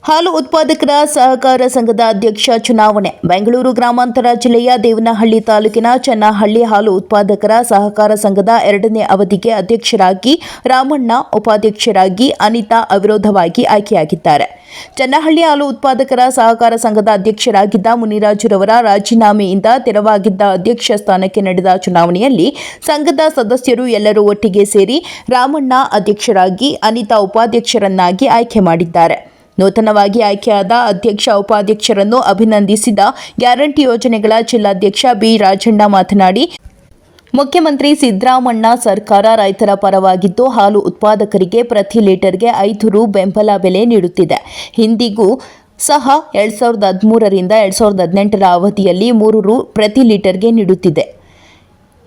ಹಾಲು ಉತ್ಪಾದಕರ ಸಹಕಾರ ಸಂಘದ ಅಧ್ಯಕ್ಷ ಚುನಾವಣೆ. ಬೆಂಗಳೂರು ಗ್ರಾಮಾಂತರ ಜಿಲ್ಲೆಯ ದೇವನಹಳ್ಳಿ ತಾಲೂಕಿನ ಚನ್ನಹಳ್ಳಿ ಹಾಲು ಉತ್ಪಾದಕರ ಸಹಕಾರ ಸಂಘದ 2ನೇ ಅವಧಿಗೆ ಅಧ್ಯಕ್ಷರಾಗಿ ರಾಮಣ್ಣ, ಉಪಾಧ್ಯಕ್ಷರಾಗಿ ಅನಿತಾ ಅವಿರೋಧವಾಗಿ ಆಯ್ಕೆಯಾಗಿದ್ದಾರೆ. ಚನ್ನಹಳ್ಳಿ ಹಾಲು ಉತ್ಪಾದಕರ ಸಹಕಾರ ಸಂಘದ ಅಧ್ಯಕ್ಷರಾಗಿದ್ದ ಮುನಿರಾಜುರವರ ರಾಜೀನಾಮೆಯಿಂದ ತೆರವಾಗಿದ್ದ ಅಧ್ಯಕ್ಷ ಸ್ಥಾನಕ್ಕೆ ನಡೆದ ಚುನಾವಣೆಯಲ್ಲಿ ಸಂಘದ ಸದಸ್ಯರು ಎಲ್ಲರೂ ಒಟ್ಟಿಗೆ ಸೇರಿ ರಾಮಣ್ಣ ಅಧ್ಯಕ್ಷರಾಗಿ, ಅನಿತಾ ಉಪಾಧ್ಯಕ್ಷರನ್ನಾಗಿ ಆಯ್ಕೆ ಮಾಡಿದ್ದಾರೆ. ನೂತನವಾಗಿ ಆಯ್ಕೆಯಾದ ಅಧ್ಯಕ್ಷ, ಉಪಾಧ್ಯಕ್ಷರನ್ನು ಅಭಿನಂದಿಸಿದ ಗ್ಯಾರಂಟಿ ಯೋಜನೆಗಳ ಜಿಲ್ಲಾಧ್ಯಕ್ಷ ಬಿ ರಾಜಣ್ಣ ಮಾತನಾಡಿ, ಮುಖ್ಯಮಂತ್ರಿ ಸಿದ್ದರಾಮಣ್ಣ ಸರ್ಕಾರ ರೈತರ ಪರವಾಗಿದ್ದು ಹಾಲು ಉತ್ಪಾದಕರಿಗೆ ಪ್ರತಿ ಲೀಟರ್ಗೆ 5 ರು ಬೆಂಬಲ ಬೆಲೆ ನೀಡುತ್ತಿದೆ. ಹಿಂದಿಗೂ ಸಹ 2013ರಿಂದ 2018ರ ಅವಧಿಯಲ್ಲಿ 3 ರು ಪ್ರತಿ ಲೀಟರ್ಗೆ ನೀಡುತ್ತಿದೆ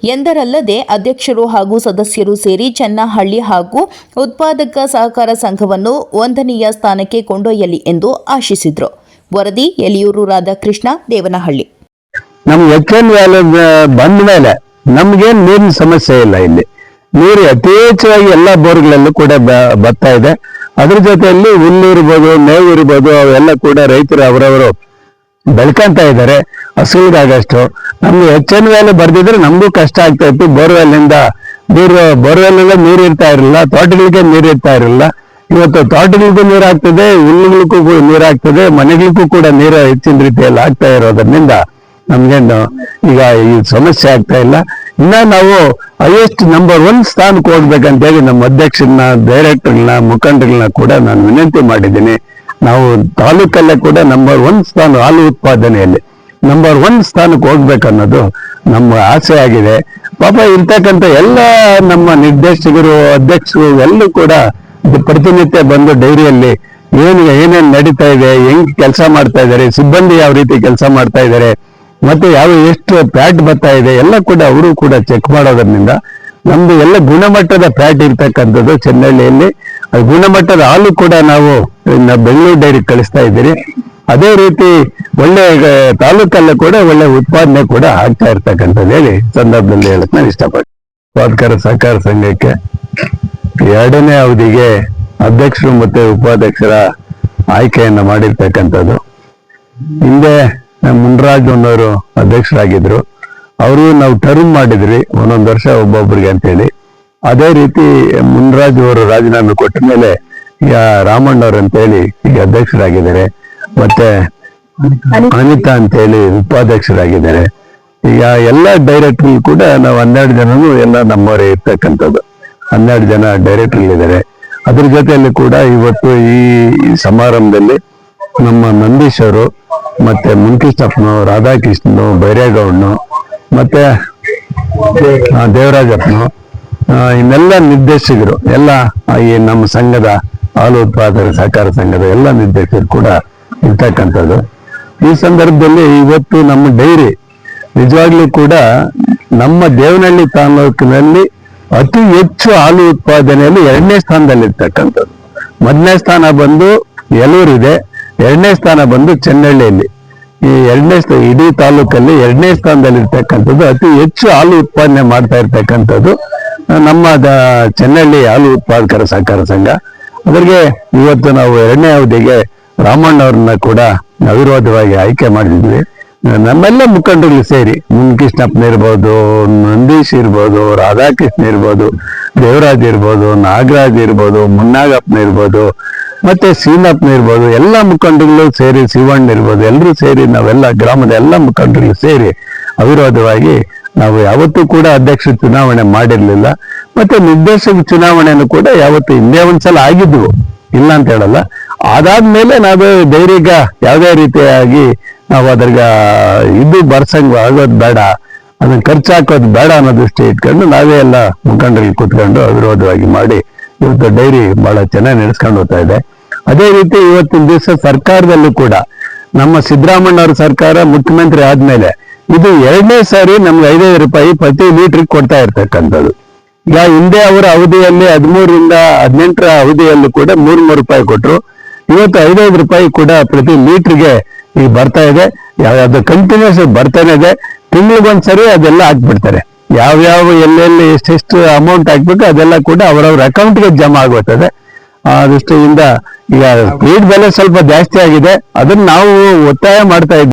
ಎಂದರಲ್ಲದೆ ಅಧ್ಯಕ್ಷರು ಹಾಗೂ ಸದಸ್ಯರು ಸೇರಿ ಚನ್ನಹಳ್ಳಿ ಹಾಗೂ ಉತ್ಪಾದಕ ಸಹಕಾರ ಸಂಘವನ್ನು 1ನೇಯ ಸ್ಥಾನಕ್ಕೆ ಕೊಂಡೊಯ್ಯಲಿ ಎಂದು ಆಶಿಸಿದರು. ವರದಿ ಎಲಿಯೂರು ರಾಧಾಕೃಷ್ಣ, ದೇವನಹಳ್ಳಿ. ನಮ್ಮ ಎಚ್ಎನ್ ವ್ಯಾಲಿ ಬಂದ ಮೇಲೆ ನಮ್ಗೇನು ನೀರಿನ ಸಮಸ್ಯೆ ಇಲ್ಲ. ಇಲ್ಲಿ ನೀರು ಯಥೇಚ್ಛವಾಗಿ ಎಲ್ಲ ಬೋರ್ಗಳಲ್ಲೂ ಕೂಡ ಬರ್ತಾ ಇದೆ. ಅದ್ರ ಜೊತೆಯಲ್ಲಿ ಹುಲ್ಲು ಇರ್ಬೋದು, ಮೇವು ಇರ್ಬೋದು, ಅವೆಲ್ಲ ಕೂಡ ರೈತರು ಅವರವರು ಬೆಳ್ಕೊಂತ ಇದ್ದಾರೆ ಹಸುವಿಗಾಗಷ್ಟು. ನಮ್ಗೆ ಎಚ್ಎನ್ ವ್ಯಾಲಿ ಬರ್ದಿದ್ರೆ ನಮಗೂ ಕಷ್ಟ ಆಗ್ತಾ ಇತ್ತು. ಬೋರ್ವೆಲ್ನಿಂದ ನೀರು ಇರ್ತಾ ಇರಲಿಲ್ಲ, ತೋಟಗಳಿಗೆ ನೀರು ಇರ್ತಾ ಇರಲಿಲ್ಲ. ಇವತ್ತು ತೋಟಗಳಿಗೂ ನೀರು ಆಗ್ತದೆ, ಹುಲ್ಲುಗಳಿಗೂ ನೀರು ಆಗ್ತದೆ, ಮನೆಗಳಿಗೂ ಕೂಡ ನೀರು ಹೆಚ್ಚಿನ ರೀತಿಯಲ್ಲಿ ಆಗ್ತಾ ಇರೋದ್ರಿಂದ ನಮ್ಗೇನು ಈಗ ಈ ಸಮಸ್ಯೆ ಆಗ್ತಾ ಇಲ್ಲ. ಇನ್ನ ನಾವು ಹೈಯೆಸ್ಟ್ ನಂಬರ್ 1 ಸ್ಥಾನಕ್ಕೆ ಹೋಗ್ಬೇಕಂತೇಳಿ ನಮ್ಮ ಅಧ್ಯಕ್ಷರನ್ನ, ಡೈರೆಕ್ಟರ್ಗಳನ್ನ, ಮುಖಂಡಗಳನ್ನ ಕೂಡ ನಾನು ವಿನಂತಿ ಮಾಡಿದ್ದೀನಿ. ನಾವು ತಾಲೂಕಲ್ಲೇ ಕೂಡ ನಂಬರ್ 1 ಸ್ಥಾನ ಹಾಲು ಉತ್ಪಾದನೆಯಲ್ಲಿ ನಂಬರ್ 1 ಸ್ಥಾನಕ್ಕೆ ಹೋಗ್ಬೇಕನ್ನೋದು ನಮ್ಮ ಆಸೆ ಆಗಿದೆ. ಪಾಪ ಇರ್ತಕ್ಕಂಥ ಎಲ್ಲ ನಮ್ಮ ನಿರ್ದೇಶಕರು, ಅಧ್ಯಕ್ಷರು ಎಲ್ಲೂ ಕೂಡ ಪ್ರತಿನಿತ್ಯ ಬಂದು ಡೈರಿಯಲ್ಲಿ ಏನೇನು ನಡೀತಾ ಇದೆ, ಹೆಂಗ್ ಕೆಲಸ ಮಾಡ್ತಾ ಇದ್ದಾರೆ, ಸಿಬ್ಬಂದಿ ಯಾವ ರೀತಿ ಕೆಲಸ ಮಾಡ್ತಾ ಇದ್ದಾರೆ, ಮತ್ತೆ ಎಷ್ಟು ಫ್ಯಾಟ್ ಬರ್ತಾ ಇದೆ ಎಲ್ಲ ಕೂಡ ಅವರು ಕೂಡ ಚೆಕ್ ಮಾಡೋದ್ರಿಂದ ನಮ್ದು ಎಲ್ಲ ಗುಣಮಟ್ಟದ ಫ್ಯಾಟ್ ಇರ್ತಕ್ಕಂಥದ್ದು ಚನ್ನಹಳ್ಳಿಯಲ್ಲಿ. ಗುಣಮಟ್ಟದ ಹಾಲು ಕೂಡ ನಾವು ಬೆಂಗಳೂರು ಡೈರಿಗೆ ಕಳಿಸ್ತಾ ಇದ್ದೀರಿ. ಅದೇ ರೀತಿ ಒಳ್ಳೆ ತಾಲೂಕಲ್ಲೂ ಕೂಡ ಒಳ್ಳೆ ಉತ್ಪಾದನೆ ಕೂಡ ಆಗ್ತಾ ಇರ್ತಕ್ಕಂಥದ್ದು ಹೇಳಿ ಸಂದರ್ಭದಲ್ಲಿ ಹೇಳಕ್ ನಾನು ಇಷ್ಟಪಡ್ತೀನಿ. ಉತ್ಪಾದಕರ ಸಹಕಾರ ಸಂಘಕ್ಕೆ 2ನೇ ಅವಧಿಗೆ ಅಧ್ಯಕ್ಷರು ಮತ್ತೆ ಉಪಾಧ್ಯಕ್ಷರ ಆಯ್ಕೆಯನ್ನ ಮಾಡಿರ್ತಕ್ಕಂಥದ್ದು. ಹಿಂದೆ ಮುನ್ರಾಜ್ ಅನ್ನೋರು ಅಧ್ಯಕ್ಷರಾಗಿದ್ರು. ಅವರು ನಾವು ಟರ್ಮ್ ಮಾಡಿದ್ರಿ ಒಂದೊಂದು ವರ್ಷ ಒಬ್ಬೊಬ್ರಿಗೆ ಅಂತೇಳಿ. ಅದೇ ರೀತಿ ಮುನ್ರಾಜ್ ಅವರು ರಾಜೀನಾಮೆ ಕೊಟ್ಟ ಮೇಲೆ ಈಗ ರಾಮಣ್ಣವ್ರು ಅಂತೇಳಿ ಈಗ ಅಧ್ಯಕ್ಷರಾಗಿದ್ದಾರೆ. ಮತ್ತೆ ಅನಿತಾ ಅಂತೇಳಿ ಉಪಾಧ್ಯಕ್ಷರಾಗಿದ್ದಾರೆ. ಈಗ ಎಲ್ಲ ಡೈರೆಕ್ಟರ್ ಕೂಡ ನಾವು 12 ಜನನು ಎಲ್ಲ ನಮ್ಮವರೇ ಇರ್ತಕ್ಕಂಥದ್ದು. 12 ಜನ ಡೈರೆಕ್ಟರ್ಗಳಿದ್ದಾರೆ. ಅದ್ರ ಜೊತೆಯಲ್ಲಿ ಕೂಡ ಇವತ್ತು ಈ ಸಮಾರಂಭದಲ್ಲಿ ನಮ್ಮ ನಂದೀಶ್ ಅವರು, ಮತ್ತೆ ಮುನ್ಕೃಷ್ಣಪ್ಪನು, ರಾಧಾಕೃಷ್ಣನು, ಬೈರೇಗೌಡನು, ಮತ್ತೆ ದೇವರಾಜಪ್ಪನು, ಇನ್ನೆಲ್ಲ ನಿರ್ದೇಶಕರು ಎಲ್ಲ ಈ ನಮ್ಮ ಸಂಘದ ಹಾಲು ಉತ್ಪಾದಕರ ಸಹಕಾರ ಸಂಘದ ಎಲ್ಲ ನಿರ್ದೇಶಕರು ಕೂಡ ಇರ್ತಕ್ಕಂಥದ್ದು. ಈ ಸಂದರ್ಭದಲ್ಲಿ ಇವತ್ತು ನಮ್ಮ ಡೈರಿ ನಿಜವಾಗ್ಲೂ ಕೂಡ ನಮ್ಮ ದೇವನಹಳ್ಳಿ ತಾಲೂಕಿನಲ್ಲಿ ಅತಿ ಹೆಚ್ಚು ಹಾಲು ಉತ್ಪಾದನೆಯಲ್ಲಿ 2ನೇ ಸ್ಥಾನದಲ್ಲಿರ್ತಕ್ಕಂಥದ್ದು. 1ನೇ ಸ್ಥಾನ ಬಂದು ಯಲೂರಿದೆ, 2ನೇ ಸ್ಥಾನ ಬಂದು ಚನ್ನಹಳ್ಳಿಯಲ್ಲಿ. ಈ 2ನೇ ಇಡೀ ತಾಲೂಕಲ್ಲಿ 2ನೇ ಸ್ಥಾನದಲ್ಲಿರ್ತಕ್ಕಂಥದ್ದು. ಅತಿ ಹೆಚ್ಚು ಹಾಲು ಉತ್ಪಾದನೆ ಮಾಡ್ತಾ ಇರ್ತಕ್ಕಂಥದ್ದು ನಮ್ಮ ಚನ್ನಹಳ್ಳಿ ಹಾಲು ಉತ್ಪಾದಕರ ಸಹಕಾರ ಸಂಘ. ಅದ್ರಿಗೆ ಇವತ್ತು ನಾವು 2ನೇ ಅವಧಿಗೆ ರಾಮಣ್ಣ ಅವ್ರನ್ನ ಕೂಡ ಅವಿರೋಧವಾಗಿ ಆಯ್ಕೆ ಮಾಡಿದ್ವಿ. ನಮ್ಮೆಲ್ಲ ಮುಖಂಡರು ಸೇರಿ ಮುನ್ಕೃಷ್ಣಪ್ಪನ ಇರ್ಬೋದು, ನಂದೀಶ್ ಇರ್ಬೋದು, ರಾಧಾಕೃಷ್ಣ ಇರ್ಬೋದು, ದೇವರಾಜ್ ಇರ್ಬೋದು, ನಾಗರಾಜ್ ಇರ್ಬೋದು, ಮುನ್ನಾಗಪ್ಪನ ಇರ್ಬೋದು, ಮತ್ತೆ ಸೀನಪ್ಪನ ಇರ್ಬೋದು, ಎಲ್ಲ ಮುಖಂಡರು ಸೇರಿ, ಶಿವಣ್ಣ ಇರ್ಬೋದು, ಎಲ್ಲರೂ ಸೇರಿ ನಾವೆಲ್ಲ ಗ್ರಾಮದ ಎಲ್ಲ ಮುಖಂಡರು ಸೇರಿ ಅವಿರೋಧವಾಗಿ ನಾವು ಯಾವತ್ತೂ ಕೂಡ ಅಧ್ಯಕ್ಷ ಚುನಾವಣೆ ಮಾಡಿರ್ಲಿಲ್ಲ. ಮತ್ತೆ ನಿರ್ದೇಶಕ ಚುನಾವಣೆಯನ್ನು ಕೂಡ ಯಾವತ್ತು ಹಿಂದೆ ಒಂದ್ಸಲ ಆಗಿದ್ವು, ಇಲ್ಲ ಅಂತ ಹೇಳಲ್ಲ. ಅದಾದ್ಮೇಲೆ ನಾವು ಡೈರಿಗ ಯಾವುದೇ ರೀತಿಯಾಗಿ ನಾವು ಅದ್ರಾಗ ಬರ್ಸಂಗ್ ಆಗೋದು ಬೇಡ, ಅದನ್ನ ಖರ್ಚು ಹಾಕೋದು ಬೇಡ ಅನ್ನೋ ದೃಷ್ಟಿ ಇಟ್ಕೊಂಡು ನಾವೇ ಎಲ್ಲ ಮುಖಂಡರಿಗೆ ಕೂತ್ಕೊಂಡು ಅವಿರೋಧವಾಗಿ ಮಾಡಿ ಇವತ್ತು ಡೈರಿ ಬಹಳ ಚೆನ್ನಾಗಿ ನಡೆಸ್ಕೊಂಡು ಹೋಗ್ತಾ ಇದೆ. ಅದೇ ರೀತಿ ಇವತ್ತಿನ ದಿವಸ ಸರ್ಕಾರದಲ್ಲೂ ಕೂಡ ನಮ್ಮ ಸಿದ್ದರಾಮಣ್ಣವ್ರ ಸರ್ಕಾರ ಮುಖ್ಯಮಂತ್ರಿ ಆದ್ಮೇಲೆ ಇದು 2ನೇ ಸಾರಿ ನಮ್ಗೆ 5 ರೂಪಾಯಿ ಪ್ರತಿ ಲೀಟರ್ಗೆ ಕೊಡ್ತಾ ಇರ್ತಕ್ಕಂಥದ್ದು. ಈಗ ಹಿಂದೆ ಅವರ ಅವಧಿಯಲ್ಲಿ 13ರಿಂದ 18ರ ಅವಧಿಯಲ್ಲೂ ಕೂಡ 3 ರೂಪಾಯಿ ಕೊಟ್ಟರು. ಇವತ್ತು 5 ರೂಪಾಯಿ ಕೂಡ ಪ್ರತಿ ಲೀಟರ್ಗೆ ಈಗ ಬರ್ತಾ ಇದೆ. ಯಾವ್ಯಾವ್ದು ಕಂಟಿನ್ಯೂಸ್ ಬರ್ತಾನೆ ಇದೆ. ತಿಂಗಳಿಗೊಂದ್ಸರಿ ಅದೆಲ್ಲ ಹಾಕ್ಬಿಡ್ತಾರೆ. ಯಾವ್ಯಾವ ಎಲ್ಲೆಲ್ಲಿ ಎಷ್ಟೆಷ್ಟು ಅಮೌಂಟ್ ಹಾಕ್ಬೇಕು ಅದೆಲ್ಲ ಕೂಡ ಅವರವ್ರ ಅಕೌಂಟ್ಗೆ ಜಮಾ ಆಗುತ್ತದೆ. ಆ ದೃಷ್ಟಿಯಿಂದ ಈಗ ಫೀಡ್ ಬೆಲೆ ಸ್ವಲ್ಪ ಜಾಸ್ತಿ ಆಗಿದೆ, ಅದನ್ನ ನಾವು ಒತ್ತಾಯ ಮಾಡ್ತಾ ಇದ್ದೀವಿ.